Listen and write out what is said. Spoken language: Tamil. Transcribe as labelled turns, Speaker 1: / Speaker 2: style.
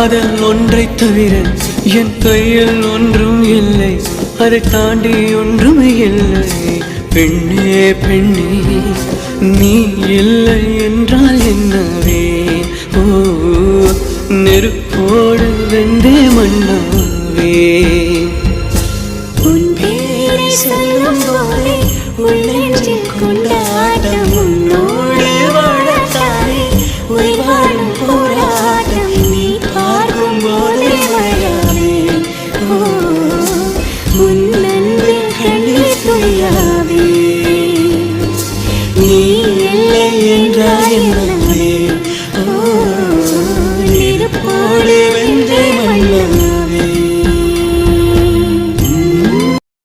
Speaker 1: காதல் ஒன்றை தவிர என் கையில் ஒன்றும் இல்லை, அதை தாண்டி ஒன்றும் இல்லை. பெண்ணே பெண்ணே நீ இல்லை என்றால் என்னவே? ஓ நெருப்போடு வெந்தே மண்ணாவே.
Speaker 2: உன் பேரை சொல்லும் போதே உள்ளெஞ்சில் கொண்டாட்டம் உன்னோ